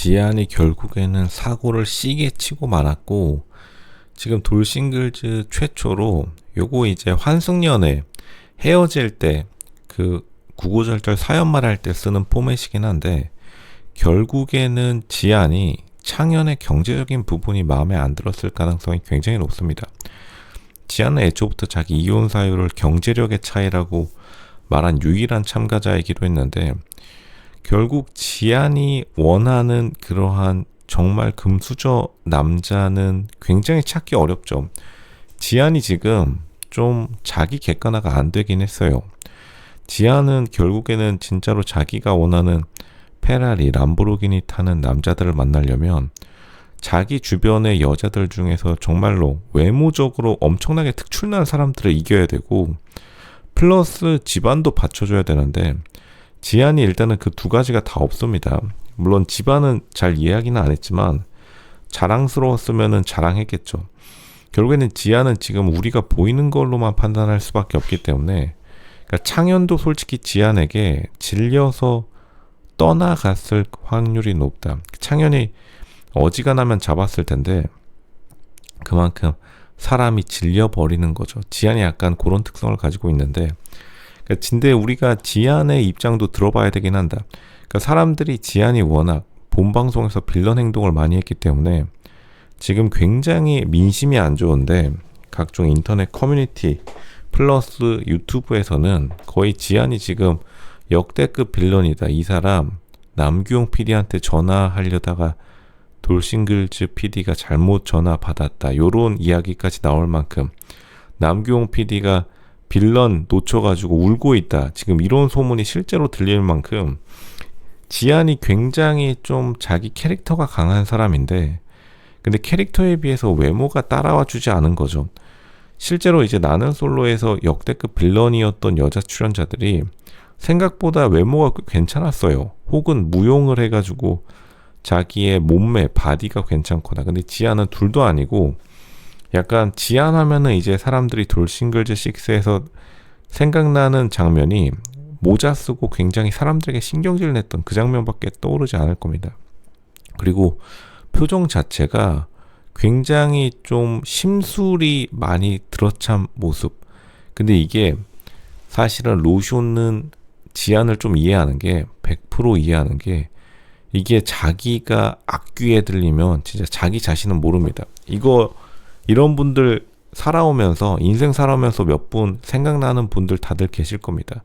지안이 결국에는 사고를 시게 치고 말았고, 지금 돌싱글즈 최초로 요거 이제 환승연애 헤어질 때 그 구구절절 사연 말할 때 쓰는 포맷이긴 한데, 결국에는 지안이 창현의 경제적인 부분이 마음에 안 들었을 가능성이 굉장히 높습니다. 지안은 애초부터 자기 이혼 사유를 경제력의 차이라고 말한 유일한 참가자이기도 했는데, 결국 지안이 원하는 그러한 정말 금수저 남자는 굉장히 찾기 어렵죠. 지안이 지금 좀 자기 객관화가 안 되긴 했어요. 지안은 결국에는 진짜로 자기가 원하는 페라리, 람보르기니 타는 남자들을 만나려면 자기 주변의 여자들 중에서 정말로 외모적으로 엄청나게 특출난 사람들을 이겨야 되고, 플러스 집안도 받쳐줘야 되는데, 지안이 일단은 그 두 가지가 다 없습니다. 물론 집안은 잘 이해하기는 안 했지만 자랑스러웠으면은 자랑했겠죠. 결국에는 지안은 지금 우리가 보이는 걸로만 판단할 수밖에 없기 때문에, 그러니까 창현도 솔직히 지안에게 질려서 떠나갔을 확률이 높다. 창현이 어지간하면 잡았을 텐데 그만큼 사람이 질려버리는 거죠. 지안이 약간 그런 특성을 가지고 있는데, 근데 우리가 지안의 입장도 들어봐야 되긴 한다. 그러니까 사람들이 지안이 워낙 본방송에서 빌런 행동을 많이 했기 때문에 지금 굉장히 민심이 안 좋은데, 각종 인터넷 커뮤니티 플러스 유튜브에서는 거의 지안이 지금 역대급 빌런이다. 이 사람 남규용 PD한테 전화하려다가 돌싱글즈 PD가 잘못 전화 받았다. 요런 이야기까지 나올 만큼 남규용 PD가 빌런 놓쳐가지고 울고 있다. 지금 이런 소문이 실제로 들릴 만큼 지안이 굉장히 좀 자기 캐릭터가 강한 사람인데, 근데 캐릭터에 비해서 외모가 따라와 주지 않은 거죠. 실제로 이제 나는 솔로에서 역대급 빌런이었던 여자 출연자들이 생각보다 외모가 괜찮았어요. 혹은 무용을 해가지고 자기의 몸매, 바디가 괜찮거나. 근데 지안은 둘도 아니고, 약간 지안 하면은 이제 사람들이 돌싱글즈 6에서 생각나는 장면이 모자 쓰고 굉장히 사람들에게 신경질 냈던 그 장면밖에 떠오르지 않을 겁니다. 그리고 표정 자체가 굉장히 좀 심술이 많이 들어찬 모습. 근데 이게 사실은 로쇼는 지안을 좀 이해하는 게 100% 이해하는 게, 이게 자기가 악귀에 들리면 진짜 자기 자신은 모릅니다. 이런 분들 살아오면서, 인생 살아오면서 몇 분 생각나는 분들 다들 계실 겁니다.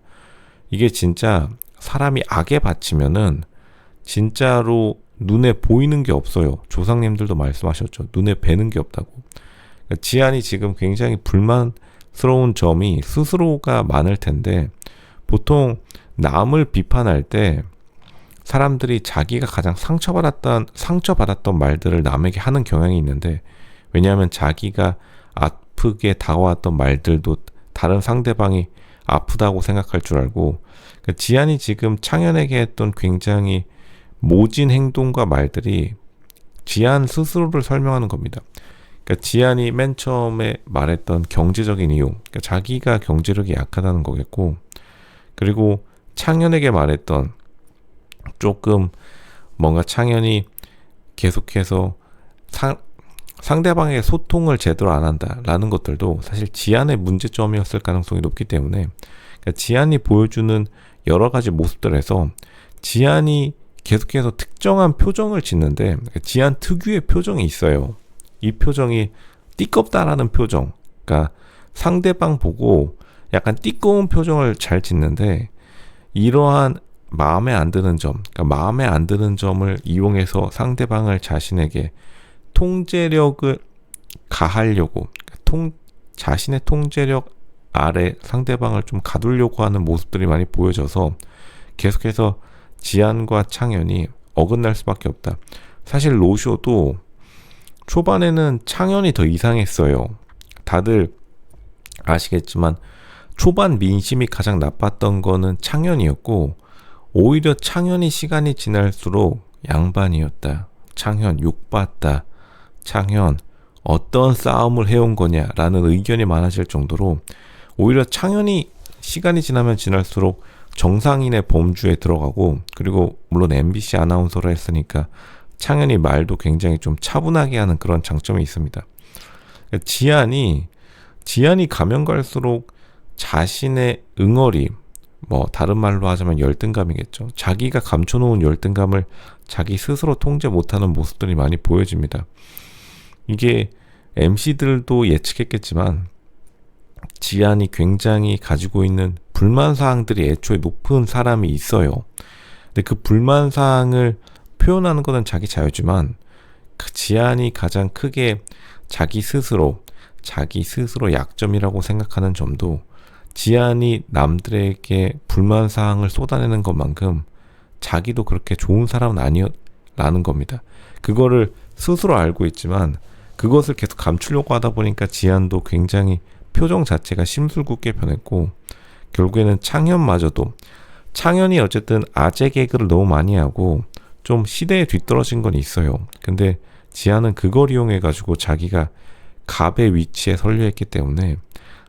이게 진짜 사람이 악에 바치면은 진짜로 눈에 보이는 게 없어요. 조상님들도 말씀하셨죠. 눈에 뵈는 게 없다고. 그러니까 지안이 지금 굉장히 불만스러운 점이 스스로가 많을 텐데, 보통 남을 비판할 때 사람들이 자기가 가장 상처받았던 말들을 남에게 하는 경향이 있는데, 왜냐하면 자기가 아프게 다가왔던 말들도 다른 상대방이 아프다고 생각할 줄 알고, 그러니까 지안이 지금 창현에게 했던 굉장히 모진 행동과 말들이 지안 스스로를 설명하는 겁니다. 그러니까 지안이 맨 처음에 말했던 경제적인 이유, 그러니까 자기가 경제력이 약하다는 거겠고, 그리고 창현에게 말했던 조금 뭔가 창현이 계속해서 상대방에게 소통을 제대로 안 한다라는 것들도 사실 지안의 문제점이었을 가능성이 높기 때문에, 그러니까 지안이 보여주는 여러 가지 모습들에서 지안이 계속해서 특정한 표정을 짓는데, 그러니까 지안 특유의 표정이 있어요. 이 표정이 띠껍다라는 표정, 그러니까 상대방 보고 약간 띠꺼운 표정을 잘 짓는데, 이러한 마음에 안 드는 점, 그러니까 마음에 안 드는 점을 이용해서 상대방을 자신에게 통제력을 가하려고, 자신의 통제력 아래 상대방을 좀 가두려고 하는 모습들이 많이 보여져서 계속해서 지안과 창현이 어긋날 수밖에 없다. 사실 로쇼도 초반에는 창현이 더 이상했어요. 다들 아시겠지만 초반 민심이 가장 나빴던 거는 창현이었고, 오히려 창현이 시간이 지날수록 양반이었다. 창현 욕봤다. 창현 어떤 싸움을 해온 거냐라는 의견이 많아질 정도로, 오히려 창현이 시간이 지나면 지날수록 정상인의 범주에 들어가고, 그리고 물론 MBC 아나운서로 했으니까 창현이 말도 굉장히 좀 차분하게 하는 그런 장점이 있습니다. 그러니까 지안이 가면 갈수록 자신의 응어리, 뭐 다른 말로 하자면 열등감이겠죠. 자기가 감춰놓은 열등감을 자기 스스로 통제 못하는 모습들이 많이 보여집니다. 이게 MC들도 예측했겠지만 지안이 굉장히 가지고 있는 불만사항들이 애초에 높은 사람이 있어요. 근데 그 불만사항을 표현하는 것은 자기 자유지만 그 지안이 가장 크게 자기 스스로 약점이라고 생각하는 점도 지안이 남들에게 불만사항을 쏟아내는 것만큼 자기도 그렇게 좋은 사람은 아니라는 겁니다. 그거를 스스로 알고 있지만 그것을 계속 감추려고 하다 보니까 지안도 굉장히 표정 자체가 심술궂게 변했고 결국에는 창현이 어쨌든 아재 개그를 너무 많이 하고 좀 시대에 뒤떨어진 건 있어요. 근데 지안은 그걸 이용해 가지고 자기가 갑의 위치에 설려있기 때문에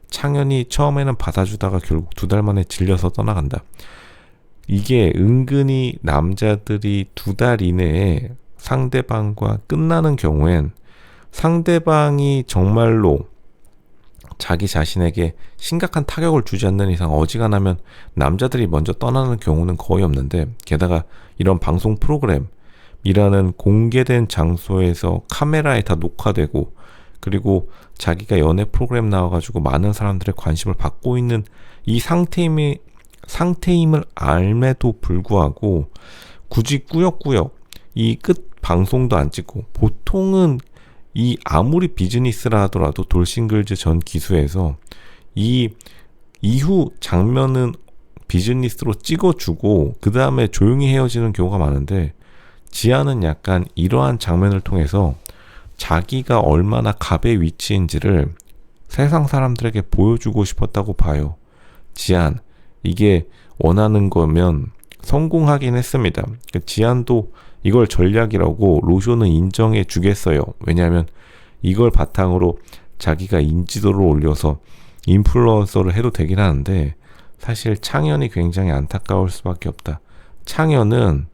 창현이 처음에는 받아주다가 결국 2달 만에 질려서 떠나간다. 이게 은근히 남자들이 2달 이내에 상대방과 끝나는 경우엔 상대방이 정말로 자기 자신에게 심각한 타격을 주지 않는 이상 어지간하면 남자들이 먼저 떠나는 경우는 거의 없는데, 게다가 이런 방송 프로그램이라는 공개된 장소에서 카메라에 다 녹화되고 그리고 자기가 연애 프로그램 나와가지고 많은 사람들의 관심을 받고 있는 이 상태임을 알매도 불구하고 굳이 꾸역꾸역 이 끝 방송도 안 찍고, 보통은 이 아무리 비즈니스라 하더라도 돌싱글즈 전 기수에서 이 이후 장면은 비즈니스로 찍어주고 그 다음에 조용히 헤어지는 경우가 많은데, 지아는 약간 이러한 장면을 통해서 자기가 얼마나 갑의 위치인지를 세상 사람들에게 보여주고 싶었다고 봐요. 지안, 이게 원하는 거면 성공하긴 했습니다. 지안도 이걸 전략이라고 로쇼는 인정해 주겠어요. 왜냐하면 이걸 바탕으로 자기가 인지도를 올려서 인플루언서를 해도 되긴 하는데, 사실 창현이 굉장히 안타까울 수밖에 없다. 창현은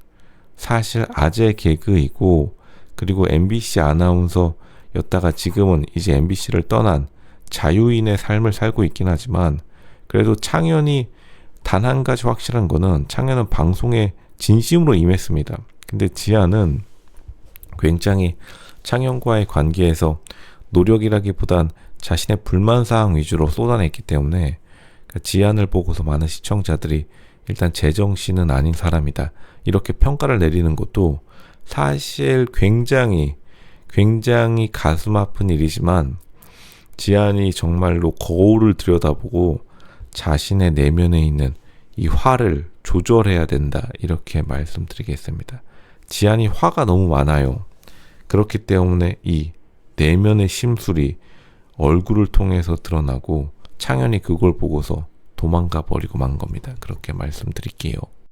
사실 아재 개그이고 그리고 MBC 아나운서였다가 지금은 이제 MBC를 떠난 자유인의 삶을 살고 있긴 하지만, 그래도 창현이 단 한 가지 확실한 거는 창현은 방송에 진심으로 임했습니다. 근데 지아는 굉장히 창현과의 관계에서 노력이라기보단 자신의 불만사항 위주로 쏟아냈기 때문에 지안을 보고서 많은 시청자들이 일단 제정신은 아닌 사람이다, 이렇게 평가를 내리는 것도 사실 굉장히 가슴 아픈 일이지만, 지안이 정말로 거울을 들여다보고 자신의 내면에 있는 이 화를 조절해야 된다, 이렇게 말씀드리겠습니다. 지안이 화가 너무 많아요. 그렇기 때문에 이 내면의 심술이 얼굴을 통해서 드러나고 창현이 그걸 보고서 도망가 버리고 만 겁니다. 그렇게 말씀드릴게요.